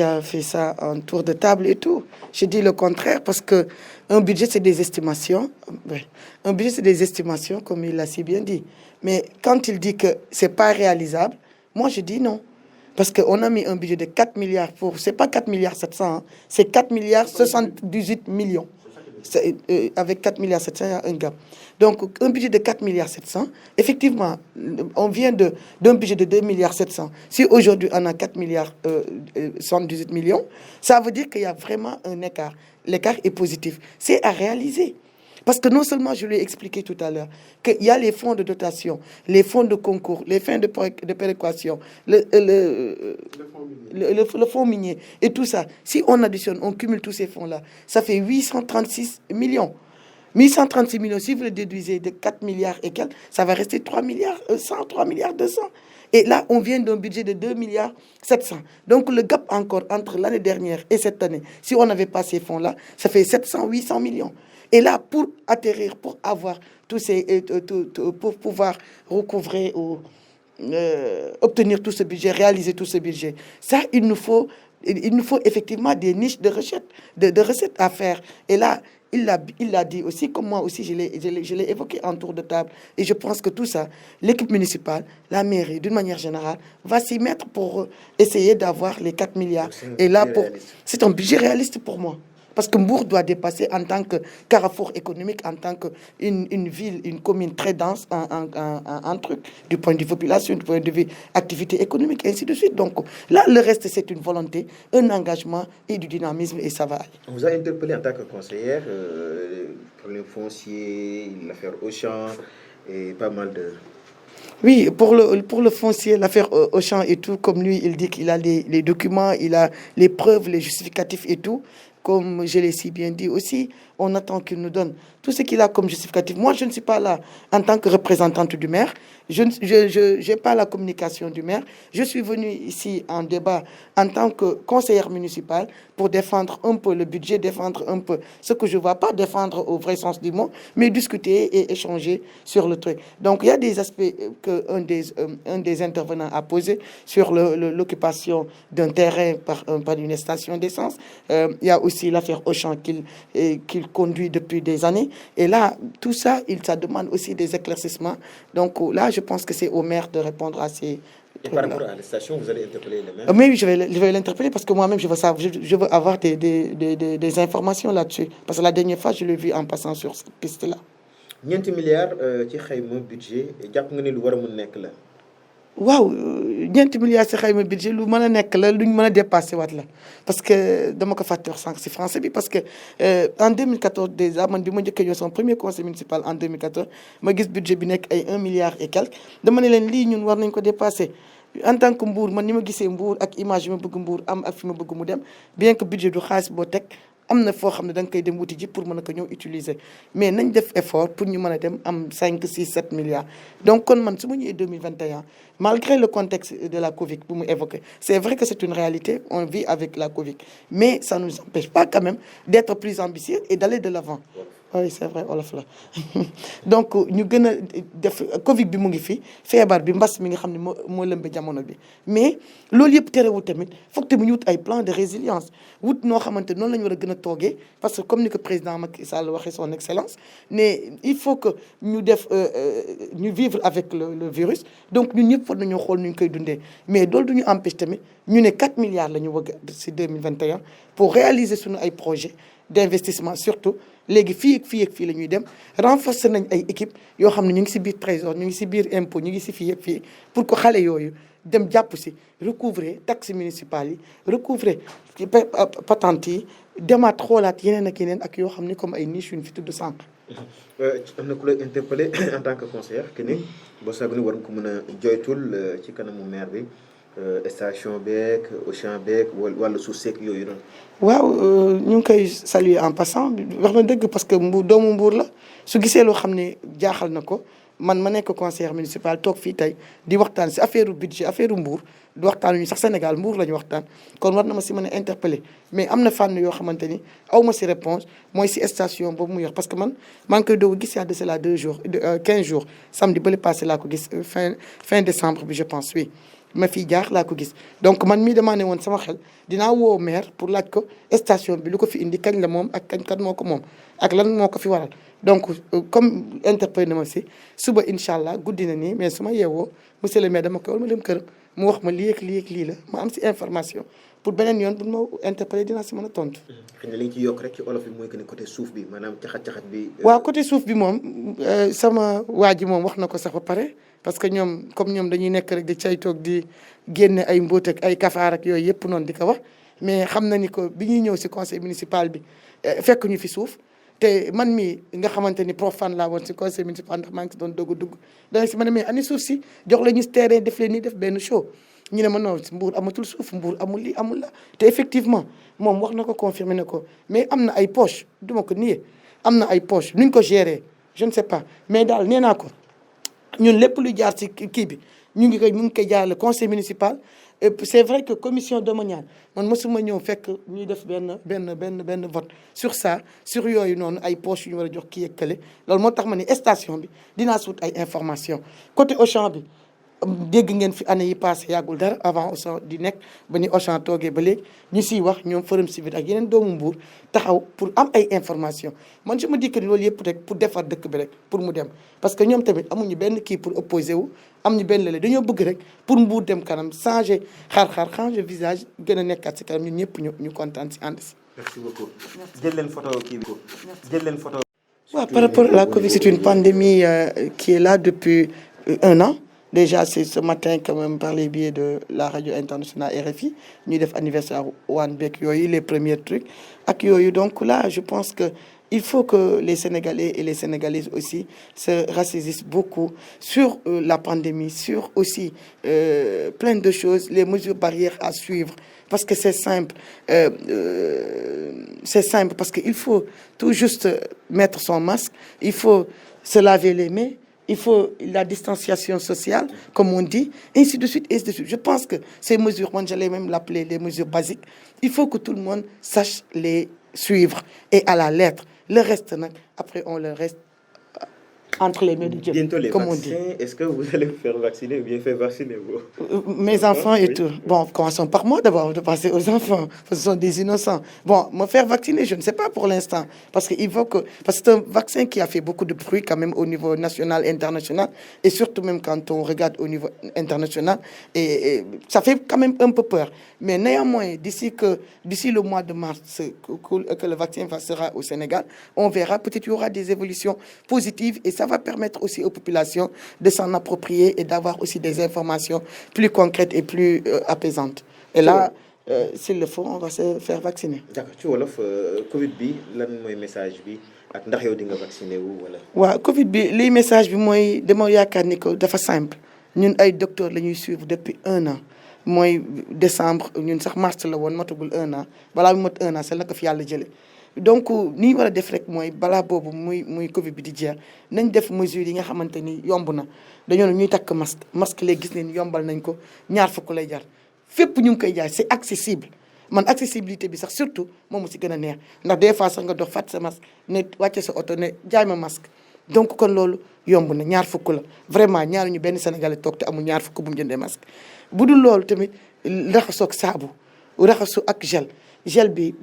déjà fait ça en tour de table et tout. Je dis le contraire parce que un budget, c'est des estimations. Ouais. Un budget, c'est des estimations, comme il l'a si bien dit. Mais quand il dit que c'est pas réalisable, moi, je dis non. Parce qu'on a mis un budget de 4 milliards pour... C'est pas 4 milliards 700, hein, c'est 4 milliards 78 millions. Avec 4 milliards 700, il y a un gap. Donc, un budget de 4 milliards 700, effectivement, on vient d'un budget de 2 milliards 700. Si aujourd'hui, on a 4 milliards 78 millions, ça veut dire qu'il y a vraiment un écart. L'écart est positif. C'est à réaliser. Parce que non seulement, je lui ai expliqué tout à l'heure, qu'il y a les fonds de dotation, les fonds de concours, les fonds de péréquation, le fonds minier et tout ça. Si on additionne, on cumule tous ces fonds-là, ça fait 836 millions. 1136 millions, si vous le déduisez de 4 milliards et quelques, ça va rester 3 milliards 100, 3 milliards 200. Et là, on vient d'un budget de 2 milliards 700. Donc, le gap encore entre l'année dernière et cette année, si on n'avait pas ces fonds-là, ça fait 700, 800 millions. Et là, pour atterrir, pour avoir tous ces, pour pouvoir recouvrer ou obtenir tout ce budget, réaliser tout ce budget, ça, il nous faut effectivement des niches de recettes à faire. Et là, il l'a dit aussi, comme moi aussi, je l'ai évoqué en tour de table. Et je pense que tout ça, l'équipe municipale, la mairie, d'une manière générale, va s'y mettre pour essayer d'avoir les 4 milliards. Et là, c'est un budget réaliste pour moi. Parce que Mbour doit dépasser en tant que carrefour économique, en tant qu'une ville, une commune très dense, un truc, du point de vue population, du point de vue activité économique, ainsi de suite. Donc là, le reste, c'est une volonté, un engagement et du dynamisme, et ça va aller. On vous a interpellé en tant que conseillère pour le foncier, l'affaire Auchan et pas mal de... Oui, pour le foncier, l'affaire Auchan et tout, comme lui, il dit qu'il a les documents, il a les preuves, les justificatifs et tout. Comme je l'ai si bien dit aussi, on attend qu'il nous donne tout ce qu'il a comme justificatif. Moi, je ne suis pas là en tant que représentante du maire. Je n'ai pas la communication du maire. Je suis venue ici en débat en tant que conseillère municipale pour défendre un peu le budget, défendre un peu ce que je ne vois pas défendre au vrai sens du mot, mais discuter et échanger sur le truc. Donc, il y a des aspects qu'un des intervenants a posés sur l'occupation d'un terrain par une station d'essence. Il y a aussi l'affaire Auchan qu'il conduit depuis des années. Et là, tout ça, ça demande aussi des éclaircissements. Donc là, je pense que c'est au maire de répondre à ces... Et par rapport à la station, vous allez interpeller le maire? Oui, je vais l'interpeller parce que moi-même, je veux avoir des informations là-dessus. Parce que la dernière fois, je l'ai vu en passant sur cette piste-là. 9 milliards ci xayma budget jàpp nga ni lu war a mun nekk la. waaw 9 milliards ci xayma budget lu mën a nekk la luñ mën a dépassé waat la parce que dama ko fàtte wax sànq si français bi parce que en 2014 déjà man bi ma njëkkee ñëw sama premier conseil municipal en 2014 ma gis budget bi nekk ay 1 milliard et quelque dama ne leen lii ñun war nañ ko dépassé en tant que Mbour man ni ma gisee Mbour ak image yi ma bëgg Mbour am ak fi ma bëgg mu dem bien que budget du xaalis boo teg am na foo xam ne da nga koy dem wuti ji pour mën a ko ñëw utiliser mais nañ def effort pour ñu mën a dem am 5 6 7 milliards donc kon man su ma ñëwee 2021 malgré le contexte de la Covid bu mu évoqué c'est vrai que c'est une réalité on vit avec la Covid mais ça ne nous empêche pas quand même d'être plus ambitieux et d'aller de l'avant. Oui c'est vrai olof la donc ñu gën a def Covid bi mu ngi fi feebar bi mbas mi nga xam ne moo lëmbe jamono bi mais loolu yëpp terewul tamit foog te mu ñu wut ay plan de résilience wut noo xamante noonu la ñu war a gën a toogee parce que comme ni ko président Macky Sall waxee son excellence ne il faut que ñu def ñu vivre avec le virus donc ñun ñëpp war nañoo xool nu ñu koy dundee mais loolu du ñu empêche tamit ñu ne 4 milliards la ñu bëgg si 2021 pour réaliser suñu ay projets d'investissement surtout léegi fii ak fii la ñuy dem renforcer nañ ay équipe yoo xam ne ñu ngi si biir trésor ñu ngi si biir impôt ñu ngi si fii ak fii pour que xale yooyu dem jàpp si recouvrer taxes municipales yi recouvrer patente yi demaat xoolaat yeneen ak yoo xam ne comme ay niche yu ñu fi tudd sànq. am na ku lay interpellé en tant que conseillère que ni boo saag ni war nga ko mën a joytul ci kanamu maire bi station beeg Auchan beeg wàllu suuf seeg yooyu noonu. waaw ñu ngi koy saluer en passant wax na dëgg parce que doomu Mbour la su gisee loo xam ne jaaxal na ko man ma nekk conseiller municipal toog fii tey di waxtaan si affaire budget affaire Mbour di waxtaan ñu sax Sénégal Mbour la ñu waxtaan kon war na ma si mën a interpeller mais am na fànn yoo xamante ni aw ma si réponse mooy si station boobu mu yor parce que man maa ngi koy doog a gis yaa de cela 2 jours 15 jours samedi bële passé laa ko gis fin décembre bi je pense oui. ma fiy jaar laa ko gis donc man mii damaa ne woon sama xel dinaa woo maire pour laaj ko station bi lu ko fi indi kañ la moom ak kañ kat moo ko moom ak lan moo ko fi waral donc comme interpellé na ma si suba incha allah guddi na nii mais su ma yeewoo monsieur le maire dama koy wal ma dem këram mu wax ma lii ak lii ak lii la ma am si information pour beneen yoon bu ma interpellé dinaa si mën a tontu. xëy na li ñu ci yokk rek ci olof bi mooy que ne côté suuf bi maanaam caxat bi. waaw côté suuf bi moom sama waa ji moom wax na ko sax ba pare parce que ñoom comme ñoom dañuy nekk rek di caytoog di génne ay mbóot ak ay kafaar ak yooyu yëpp noonu di ko wax mais xam na ni ko bi ñuy ñëw si conseil municipal bi fekk ñu fi suuf. te man mii nga xamante ni profane laa woon si conseil municipal ndax maa ngi si doon dugg dana si ma ne mais ani suuf si jox la ñu terrain def leen nii def benn show ñu ne ma non Mbour amatul suuf Mbour amul lii amul la te effectivement moom wax na ko confirmé na ko mais am na ay poche duma ko nier am na ay poche nuñ ko gérer je ne sais pas mais daal nee naa ko ñun lépp luy jaar si kii bi ñu ngi koy jaarale conseil municipal c'est vrai que commission domaniale man mosuma ñëw fekk ñuy def benn vote sur ça sur yooyu noonu ay poches yu ñu war a jox kii ak kële loolu moo tax ma ni station bi dinaa suut ay information côté Auchan bi dégg ngeen fi année yi passé yàggul dara avant Auchan di nekk ba ni Auchan toogee ba léegi ñu siy wax ñoom Forum Civil ak yeneen doomu Mbour taxaw pour am ay information man je me dis que ni loolu yëpp rek pour defar dëkk bi rek pour mu dem parce que ñoom tamit amuñu benn kii pour opposer wu am ñu benn lële dañoo bëgg rek pour Mbour dem kanam changer changer visage gën a nekkaat si kanam ñun ñëpp ñu kontaan si ànd si. merci beaucoup jël leen photo kii bi jël leen photo. waaw par rapport à la Covid c'est une pandémie qui est là depuis 1 an. Déjà, c'est ce matin, quand même, par les biais de la radio internationale RFI, nous avons anniversaire One Beck, les premiers trucs. Donc là, je pense qu'il faut que les Sénégalais et les Sénégalaises aussi se ressaisissent beaucoup sur la pandémie, sur aussi plein de choses, les mesures barrières à suivre. Parce que c'est simple. C'est simple parce qu'il faut tout juste mettre son masque, il faut se laver les mains. Il faut la distanciation sociale, comme on dit, ainsi de suite, ainsi de suite. Je pense que ces mesures, moi j'allais même l'appeler les mesures basiques, il faut que tout le monde sache les suivre et à la lettre. Le reste, après, on le reste entre les mains de Dieu, bientôt les comme vaccins, on dit. Est-ce que vous allez vous faire vacciner ou bien faire vacciner vous? Mes enfants et tout. Bon, commençons par moi d'abord, de passer aux enfants. Ce sont des innocents. Bon, me faire vacciner, je ne sais pas pour l'instant. Parce que c'est un vaccin qui a fait beaucoup de bruit quand même au niveau national, international. Et surtout même quand on regarde au niveau international. Et ça fait quand même un peu peur. Mais néanmoins, d'ici le mois de mars, que le vaccin sera au Sénégal, on verra. Peut-être qu'il y aura des évolutions positives et ça va permettre aussi aux populations de s'en approprier et d'avoir aussi des informations plus concrètes et plus apaisantes. Et là, s'il le faut, on va se faire vacciner. D'accord. Tu wolof Covid bi lan mooy message bi ak ndax yow di nga vacciné wu wala. waaw Covid bi liy message bi mooy dama yaakaar ni ko dafa simple ñun ay docteurs la ñuy suivre depuis 1 an mooy décembre ñun sax mars la woon matagul 1 an balaa mu mat 1 an c'est la ko fi yàlla jëlee. donc ni ñu war a def rek mooy balaa boobu muy Covid bi di jeex nañ def mesures yi nga xamante ni yomb na dañoo ne ñuy takk masque léegi gis nañ yombal nañ ko ñaar fukk lay jar fépp ñu ngi koy jaay c'est accessible man accessibilité bi sax surtout moom mu si gën a neex ndax des fois sax nga dox fàtt sa masque ne wàcce sa oto ne jaay ma masque donc kon loolu yomb na ñaar fukk la vraiment ñaaruñu benn Sénégalais toog te amul ñaar fukk bu mu jëndee masque bu dul loolu tamit raxasoo ak saabu raxasu ak gel bi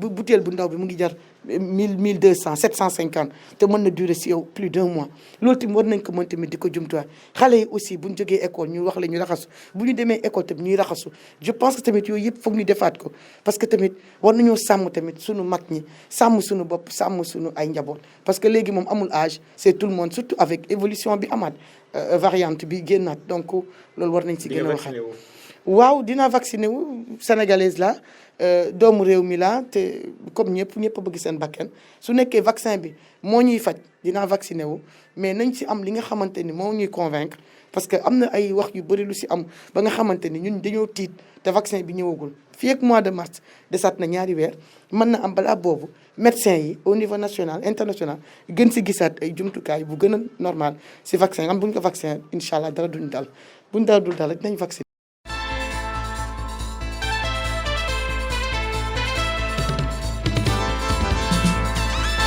butéel bu ndaw bi mu ngi jar 1200 750 te mën na durer si yow plus d'1 mois loolu tamit war nañ ko mën tamit di ko jumtuwaay xale yi aussi bu ñu jógee école ñu wax la ñu raxasu bu ñu demee école tamit ñuy raxasu je pense que tamit yooyu yëpp foog ñu defaat ko parce que tamit war nañoo sàmm tamit suñu mag ñi sàmm suñu bopp sàmm suñu ay njaboot parce que léegi moom amul âge c'est tout le monde surtout avec évolution bi amaat variante bi génnaat donc loolu war nañ si gën a waxaat waaw dinaa vacciné wu sénégalaise la doomu réew mi la te comme ñëpp bëgg seen bakkan su nekkee vaccin bi moo ñuy faj dinaa vacciné wu mais nañ si am li nga xamante ni moo ñuy convaincre parce que am na ay wax yu bëri lu si am ba nga xamante ni ñun dañoo tiit te vaccin bi ñëwagul fii ak mois de mars desaat na ñaari weer mën na am balaa boobu médecin yi au niveau national international gën si gisaat ay jumtukaay bu gën a normal si vaccin am bu ñu ko vaccin incha allah dara duñ dal buñ dara dul dal rek nañ vaccin